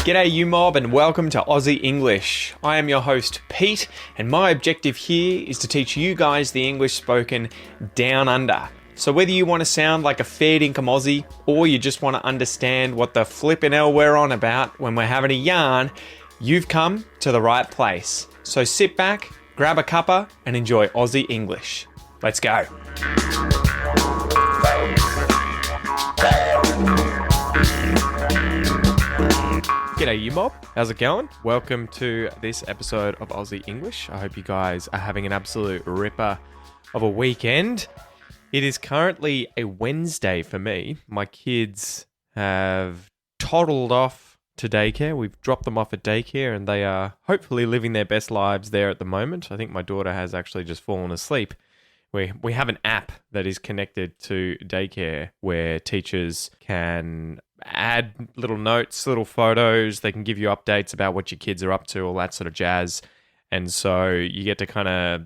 G'day you mob and welcome to Aussie English. I am your host Pete and my objective here is to teach you guys the English spoken down under. So whether you want to sound like a fair dinkum Aussie or you just want to understand what the flippin' hell we're on about when we're having a yarn, you've come to the right place. So sit back, grab a cuppa and enjoy Aussie English. Let's go. G'day you mob, how's it going? Welcome to this episode of Aussie English. I hope you guys are having an absolute ripper of a weekend. It is currently a Wednesday for me. My kids have toddled off to daycare. We've dropped them off at daycare and they are hopefully living their best lives there at the moment. I think my daughter has actually just fallen asleep. We have an app that is connected to daycare where teachers can add little notes, little photos. They can give you updates about what your kids are up to, all that sort of jazz. And so you get to kind of,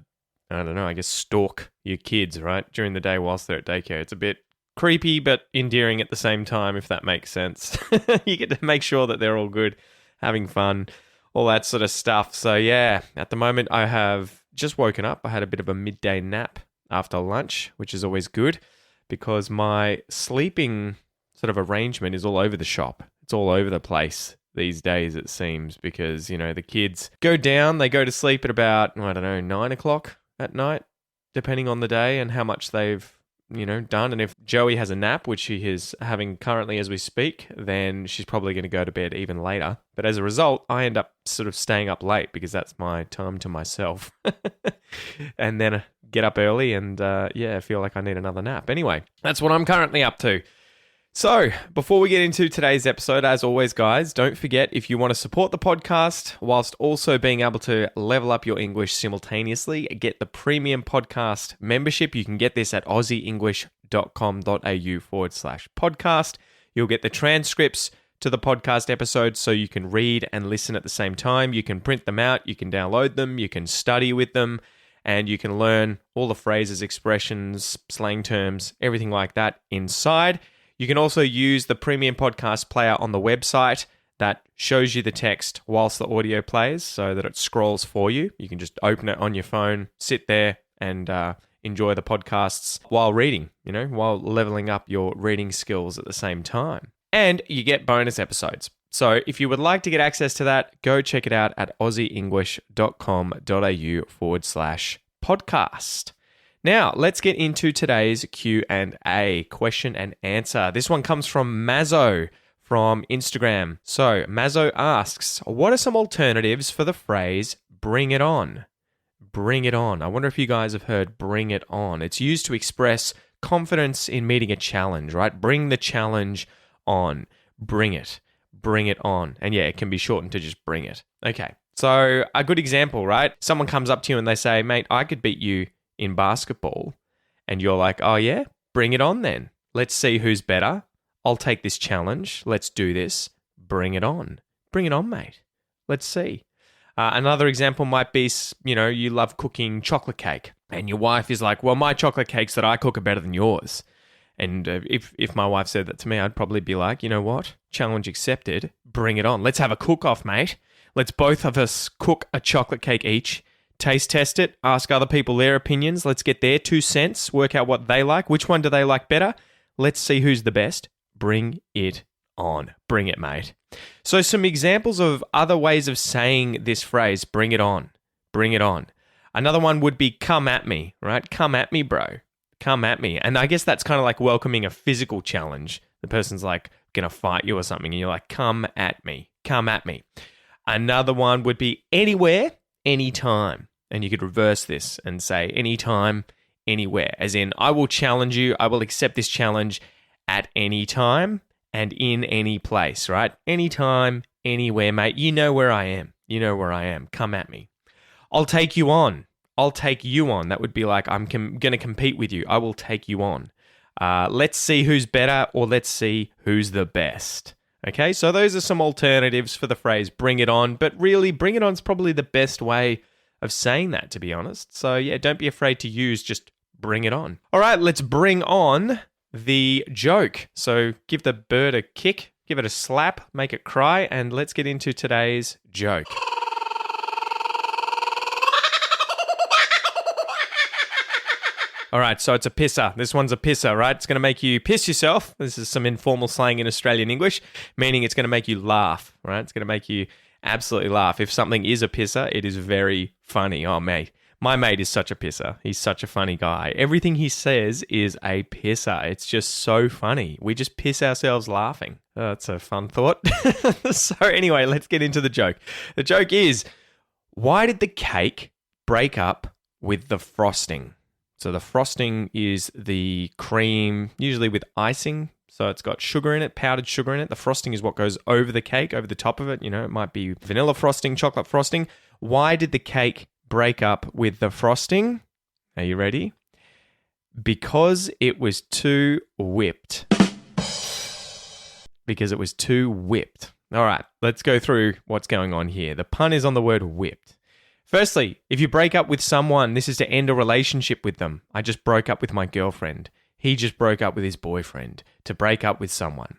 I don't know, I guess stalk your kids, right, during the day whilst they're at daycare. It's a bit creepy but endearing at the same time, if that makes sense. You get to make sure that they're all good, having fun, all that sort of stuff. So yeah, at the moment I have just woken up. I had a bit of a midday nap after lunch, which is always good because my sleeping sort of arrangement is all over the shop. It's all over the place these days, it seems, because, you know, the kids go down, they go to sleep at about, 9 o'clock at night, depending on the day and how much they've, done. And if Joey has a nap, which she is having currently as we speak, then she's probably going to go to bed even later. But as a result, I end up sort of staying up late because that's my time to myself. And then get up early and, feel like I need another nap. Anyway, that's what I'm currently up to. So, before we get into today's episode, as always, guys, don't forget if you want to support the podcast whilst also being able to level up your English simultaneously, get the premium podcast membership. You can get this at aussieenglish.com.au/podcast. You'll get the transcripts to the podcast episodes so you can read and listen at the same time. You can print them out, you can download them, you can study with them, and you can learn all the phrases, expressions, slang terms, everything like that inside. You can also use the premium podcast player on the website that shows you the text whilst the audio plays so that it scrolls for you. You can just open it on your phone, sit there and enjoy the podcasts while reading, while leveling up your reading skills at the same time. And you get bonus episodes. So if you would like to get access to that, go check it out at aussieenglish.com.au/podcast. Now, let's get into today's Q&A, question and answer. This one comes from Mazzo from Instagram. So, Mazzo asks, what are some alternatives for the phrase, bring it on? Bring it on. I wonder if you guys have heard bring it on. It's used to express confidence in meeting a challenge, right? Bring the challenge on. Bring it. Bring it on. And yeah, it can be shortened to just bring it. Okay, so a good example, right? Someone comes up to you and they say, mate, I could beat you in basketball, and you're like, oh yeah, bring it on then. Let's see who's better. I'll take this challenge. Let's do this. Bring it on. Bring it on, mate. Let's see. Another example might be, you love cooking chocolate cake, and your wife is like, well, my chocolate cakes that I cook are better than yours. And if my wife said that to me, I'd probably be like, you know what? Challenge accepted. Bring it on. Let's have a cook-off, mate. Let's both of us cook a chocolate cake each. Taste test it, ask other people their opinions. Let's get their 2 cents, work out what they like. Which one do they like better? Let's see who's the best. Bring it on. Bring it, mate. So some examples of other ways of saying this phrase, bring it on. Bring it on. Another one would be come at me, right? Come at me, bro. Come at me. And I guess that's kind of like welcoming a physical challenge. The person's like going to fight you or something, and you're like, come at me. Come at me. Another one would be anywhere, anytime. And you could reverse this and say anytime, anywhere. As in, I will challenge you. I will accept this challenge at any time and in any place, right? Anytime, anywhere, mate. You know where I am. You know where I am. Come at me. I'll take you on. I'll take you on. That would be like, I'm going to compete with you. I will take you on. Let's see who's better, or let's see who's the best. Okay, so those are some alternatives for the phrase bring it on, but really bring it on is probably the best way of saying that, to be honest. So yeah, don't be afraid to use just bring it on. All right, let's bring on the joke. So give the bird a kick give it a slap, make it cry, and let's get into today's joke. All right, so it's a pisser. This one's a pisser, right? It's going to make you piss yourself. This is some informal slang in Australian English, meaning it's going to make you laugh, right? It's going to make you absolutely laugh. If something is a pisser, it is very funny. Oh, mate. My mate is such a pisser. He's such a funny guy. Everything he says is a pisser. It's just so funny. We just piss ourselves laughing. Oh, that's a fun thought. So anyway, let's get into the joke. The joke is, why did the cake break up with the frosting? So the frosting is the cream, usually with icing. So it's got sugar in it, powdered sugar in it. The frosting is what goes over the cake, over the top of it. You know, it might be vanilla frosting, chocolate frosting. Why did the cake break up with the frosting? Are you ready? Because it was too whipped. Because it was too whipped. All right, let's go through what's going on here. The pun is on the word whipped. Firstly, if you break up with someone, this is to end a relationship with them. I just broke up with my girlfriend. He just broke up with his boyfriend. To break up with someone.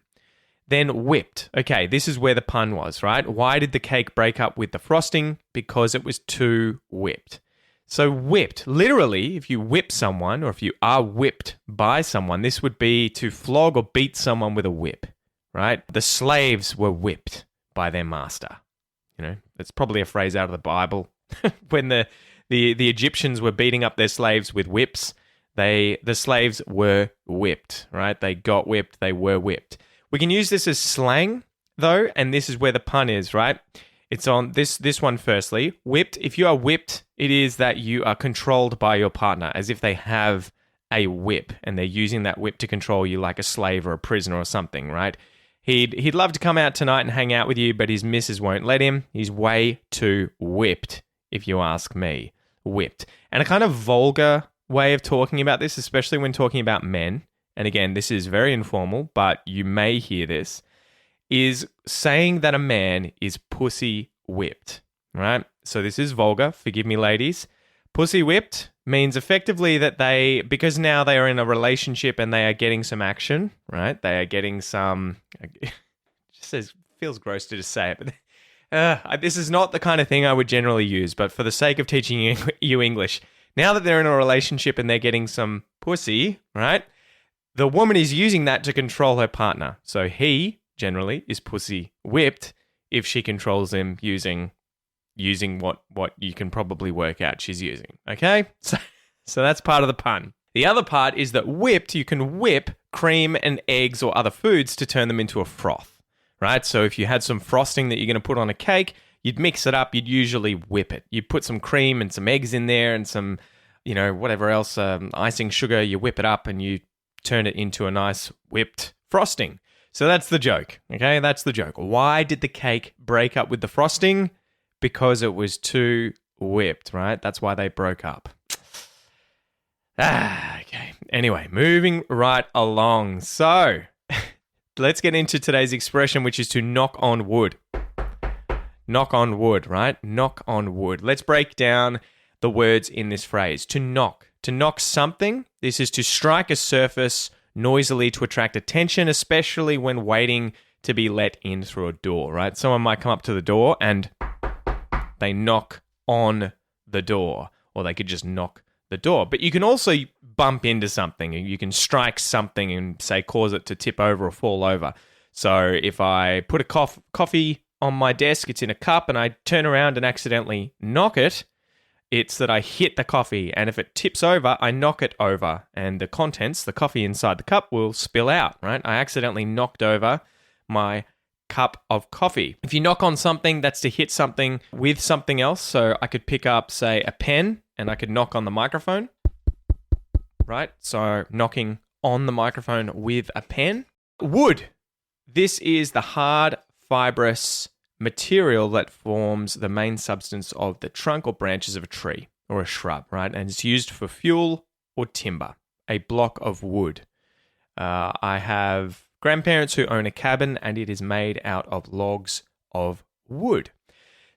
Then whipped. Okay, this is where the pun was, right? Why did the cake break up with the frosting? Because it was too whipped. So whipped, literally, if you whip someone or if you are whipped by someone, this would be to flog or beat someone with a whip, right? The slaves were whipped by their master. You know, it's probably a phrase out of the Bible. When the Egyptians were beating up their slaves with whips, the slaves were whipped, right? They got whipped, they were whipped. We can use this as slang, though, and this is where the pun is, right? It's on this one firstly. Whipped, if you are whipped, it is that you are controlled by your partner, as if they have a whip, and they're using that whip to control you like a slave or a prisoner or something, right? He'd love to come out tonight and hang out with you, but his missus won't let him. He's way too whipped, if you ask me. Whipped. And a kind of vulgar way of talking about this, especially when talking about men, and again, this is very informal, but you may hear this, is saying that a man is pussy whipped, right? So this is vulgar. Forgive me, ladies. Pussy whipped means effectively that because now they are in a relationship and they are getting some action, right? They are getting some, it just feels gross to just say it, but this is not the kind of thing I would generally use, but for the sake of teaching you English, now that they're in a relationship and they're getting some pussy, right? The woman is using that to control her partner. So he, generally, is pussy whipped if she controls him using what you can probably work out she's using. Okay? So that's part of the pun. The other part is that whipped, you can whip cream and eggs or other foods to turn them into a froth, right? So if you had some frosting that you're going to put on a cake, you'd mix it up, you'd usually whip it. You'd put some cream and some eggs in there and some, whatever else, icing sugar, you whip it up and you turn it into a nice whipped frosting. So that's the joke, okay? That's the joke. Why did the cake break up with the frosting? Because it was too whipped, right? That's why they broke up. Okay. Anyway, moving right along. So, let's get into today's expression, which is to knock on wood. Knock on wood, right? Knock on wood. Let's break down the words in this phrase. To knock. To knock something, this is to strike a surface noisily to attract attention, especially when waiting to be let in through a door, right? Someone might come up to the door and they knock on the door, or they could just knock the door. But you can also bump into something. You can strike something and, say, cause it to tip over or fall over. So if I put a coffee on my desk, it's in a cup, and I turn around and accidentally knock it, it's that I hit the coffee, and if it tips over, I knock it over, and the contents, the coffee inside the cup, will spill out, right? I accidentally knocked over my cup of coffee. If you knock on something, that's to hit something with something else. So I could pick up, say, a pen, and I could knock on the microphone, right? So knocking on the microphone with a pen. Wood. This is the hard, fibrous material that forms the main substance of the trunk or branches of a tree or a shrub, right? And it's used for fuel or timber, a block of wood. I have grandparents who own a cabin, and it is made out of logs of wood.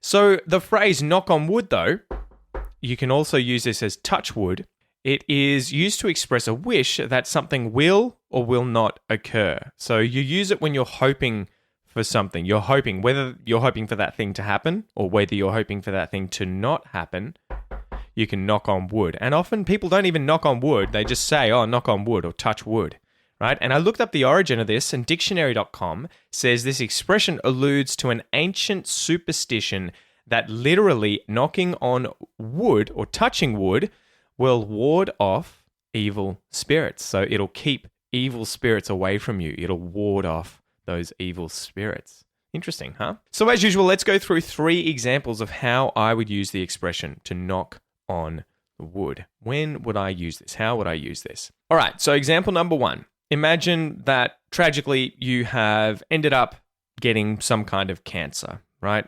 So the phrase knock on wood, though, you can also use this as touch wood. It is used to express a wish that something will or will not occur. So you use it when you're hoping for something. You're hoping, whether you're hoping for that thing to happen or whether you're hoping for that thing to not happen, you can knock on wood. And often people don't even knock on wood. They just say, oh, knock on wood or touch wood, right? And I looked up the origin of this, and dictionary.com says this expression alludes to an ancient superstition that literally knocking on wood or touching wood will ward off evil spirits. So it'll keep evil spirits away from you. It'll ward off those evil spirits. Interesting, huh? So as usual, let's go through 3 examples of how I would use the expression to knock on wood. When would I use this? How would I use this? All right, so example number 1. Imagine that tragically you have ended up getting some kind of cancer, right?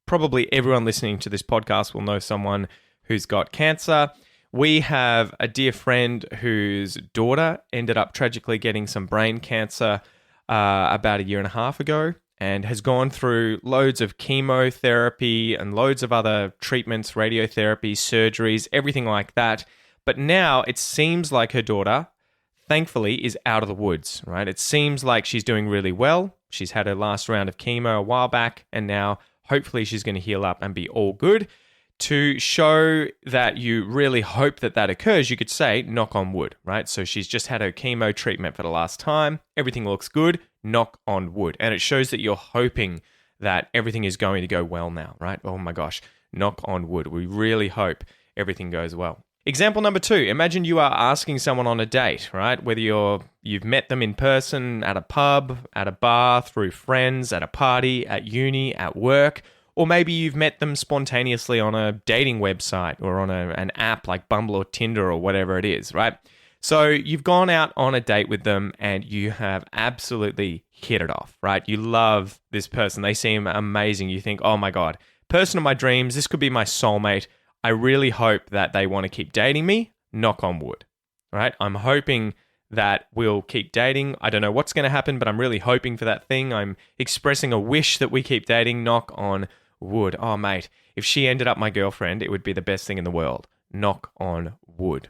Probably everyone listening to this podcast will know someone who's got cancer. We have a dear friend whose daughter ended up tragically getting some brain cancer about 1.5 years ago, and has gone through loads of chemotherapy and loads of other treatments, radiotherapy, surgeries, everything like that. But now it seems like her daughter, thankfully, is out of the woods, right? It seems like she's doing really well. She's had her last round of chemo a while back, and now hopefully she's going to heal up and be all good. To show that you really hope that that occurs, you could say, knock on wood, right? So she's just had her chemo treatment for the last time. Everything looks good. Knock on wood. And it shows that you're hoping that everything is going to go well now, right? Oh my gosh, knock on wood. We really hope everything goes well. Example number 2, imagine you are asking someone on a date, right? Whether you've met them in person, at a pub, at a bar, through friends, at a party, at uni, at work, or maybe you've met them spontaneously on a dating website or on an app like Bumble or Tinder or whatever it is, right? So you've gone out on a date with them and you have absolutely hit it off, right? You love this person. They seem amazing. You think, oh my God, person of my dreams, this could be my soulmate. I really hope that they want to keep dating me. Knock on wood, right? I'm hoping that we'll keep dating. I don't know what's going to happen, but I'm really hoping for that thing. I'm expressing a wish that we keep dating. Knock on wood. Oh, mate, if she ended up my girlfriend, it would be the best thing in the world. Knock on wood.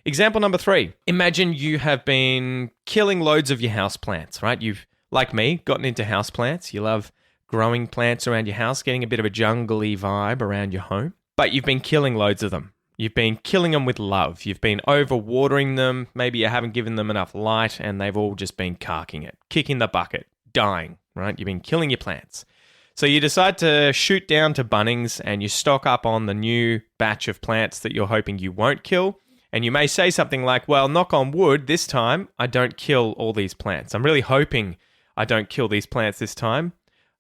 Example number 3. Imagine you have been killing loads of your houseplants, right? You've, like me, gotten into houseplants. You love growing plants around your house, getting a bit of a jungly vibe around your home. But you've been killing loads of them. You've been killing them with love. You've been overwatering them. Maybe you haven't given them enough light and they've all just been carking it, kicking the bucket, dying, right? You've been killing your plants. So you decide to shoot down to Bunnings and you stock up on the new batch of plants that you're hoping you won't kill. And you may say something like, well, knock on wood, this time I don't kill all these plants. I'm really hoping I don't kill these plants this time.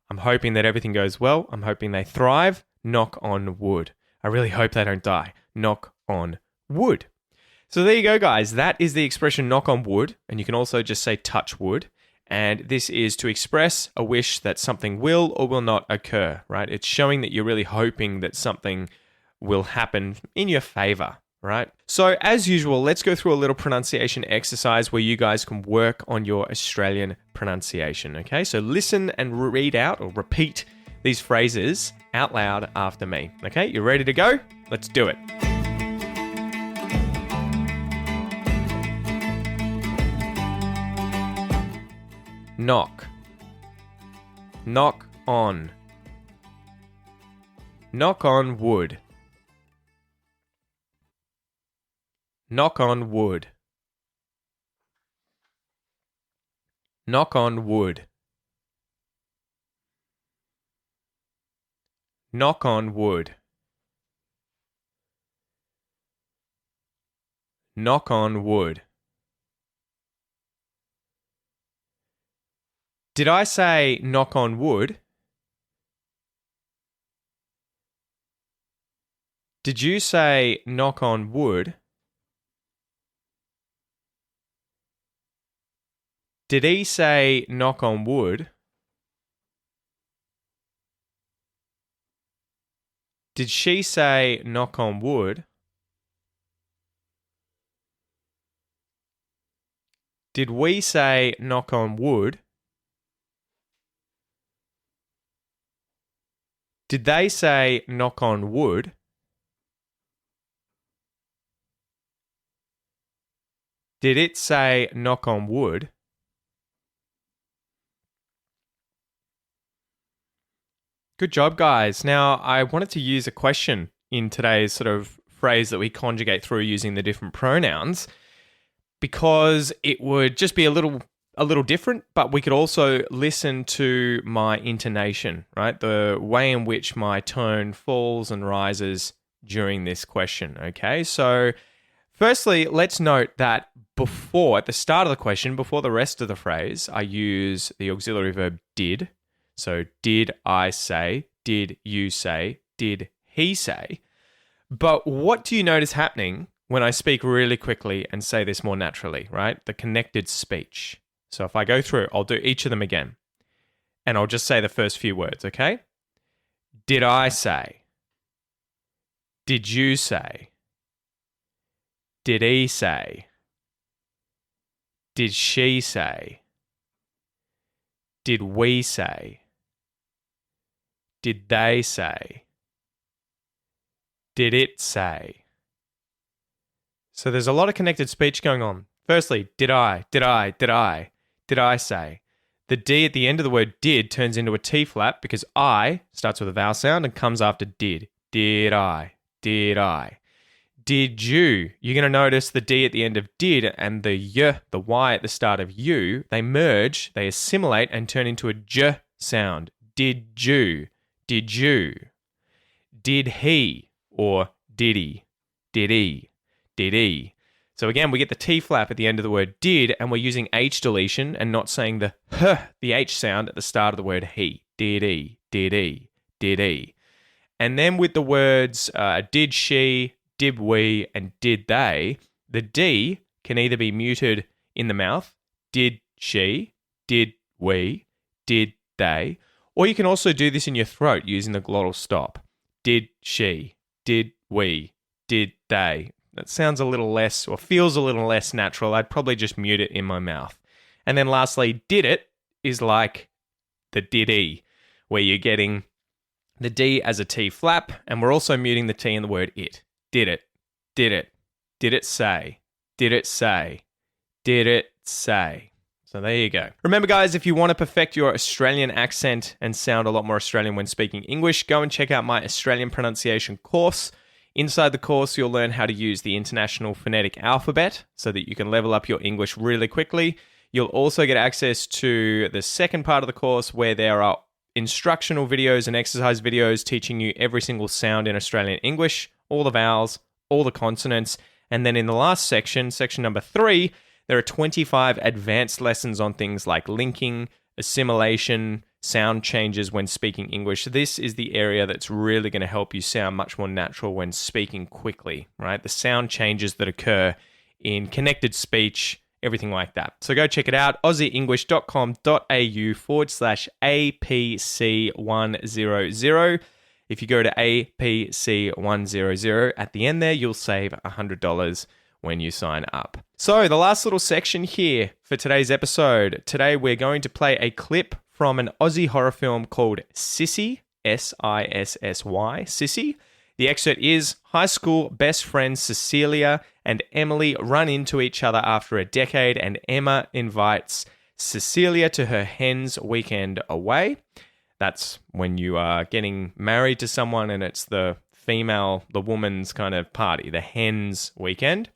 I'm hoping that everything goes well. I'm hoping they thrive. Knock on wood. I really hope they don't die. Knock on wood. So there you go, guys. That is the expression knock on wood. And you can also just say touch wood. And this is to express a wish that something will or will not occur, right? It's showing that you're really hoping that something will happen in your favor, right? So as usual, let's go through a little pronunciation exercise where you guys can work on your Australian pronunciation, okay? So listen and read out or repeat these phrases out loud after me, okay? You ready to go? Let's do it. Knock. Knock on. Knock on wood. Knock on wood. Knock on wood. Knock on wood. Knock on wood. Did I say knock on wood? Did you say knock on wood? Did he say knock on wood? Did she say knock on wood? Did we say knock on wood? Did they say knock on wood? Did it say knock on wood? Good job, guys. Now, I wanted to use a question in today's sort of phrase that we conjugate through using the different pronouns because it would just be a little different, but we could also listen to my intonation, right? The way in which my tone falls and rises during this question, okay? So firstly, let's note that at the start of the question, before the rest of the phrase, I use the auxiliary verb did. So did I say, did you say, did he say? But what do you notice happening when I speak really quickly and say this more naturally, right? The connected speech. So if I go through, I'll do each of them again. And I'll just say the first few words, okay? Did I say? Did you say? Did he say? Did she say? Did we say? Did they say? Did it say? So there's a lot of connected speech going on. Firstly, did I say? The D at the end of the word did turns into a T flap because I starts with a vowel sound and comes after did. Did I? Did you? You're going to notice the D at the end of did and the Y, the Y at the start of you, they merge, they assimilate and turn into a J sound. Did you? Did you? Did he? Or did he? Did he? Did he? So again, we get the T flap at the end of the word did, and we're using H deletion and not saying the H sound at the start of the word he. Did he? Did he? Did he? And then with the words did she, did we, and did they, the D can either be muted in the mouth, did she, did we, did they, or you can also do this in your throat using the glottal stop. Did she, did we, did they. That sounds a little less, or feels a little less natural. I'd probably just mute it in my mouth. And then lastly, did it is like the did-e, where you're getting the D as a T flap, and we're also muting the T in the word it. Did it? Did it? Did it say? Did it say? Did it say? So there you go. Remember, guys, if you want to perfect your Australian accent and sound a lot more Australian when speaking English, go and check out my Australian pronunciation course. Inside the course, you'll learn how to use the International Phonetic Alphabet so that you can level up your English really quickly. You'll also get access to the second part of the course where there are instructional videos and exercise videos teaching you every single sound in Australian English, all the vowels, all the consonants. And then in the last section, section number 3, there are 25 advanced lessons on things like linking, assimilation, sound changes when speaking English. This is the area that's really going to help you sound much more natural when speaking quickly, right? The sound changes that occur in connected speech, everything like that. So go check it out, aussieenglish.com.au/APC100. If you go to APC100, at the end there, you'll save $100 when you sign up. So the last little section here for today's episode. Today we're going to play a clip from an Aussie horror film called Sissy, S-I-S-S-Y, Sissy. The excerpt is, high school best friends Cecilia and Emily run into each other after a decade, and Emma invites Cecilia to her hen's weekend away. That's when you are getting married to someone and it's the woman's kind of party, the hen's weekend.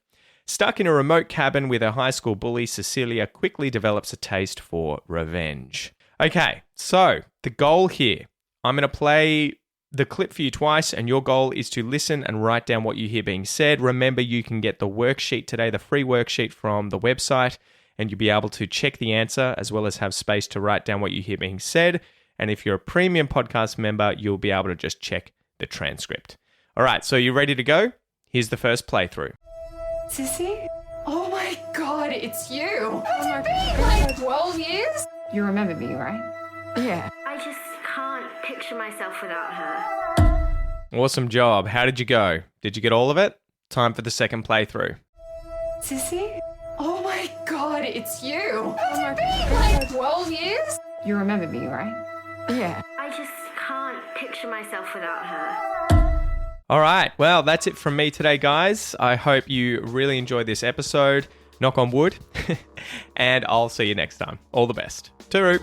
Stuck in a remote cabin with her high school bully, Cecilia quickly develops a taste for revenge. Okay, so the goal here, I'm going to play the clip for you twice, and your goal is to listen and write down what you hear being said. Remember, you can get the worksheet today, the free worksheet from the website, and you'll be able to check the answer as well as have space to write down what you hear being said. And if you're a premium podcast member, you'll be able to just check the transcript. All right, so you ready to go? Here's the first playthrough. Sissy? Oh my God, it's you! It's been like 12 years? You remember me, right? Yeah. I just can't picture myself without her. Awesome job. How did you go? Did you get all of it? Time for the second playthrough. Sissy? Oh my God, it's you! It's been like 12 years? You remember me, right? Yeah. I just can't picture myself without her. All right. Well, that's it from me today, guys. I hope you really enjoyed this episode. Knock on wood. And I'll see you next time. All the best. Tooroo.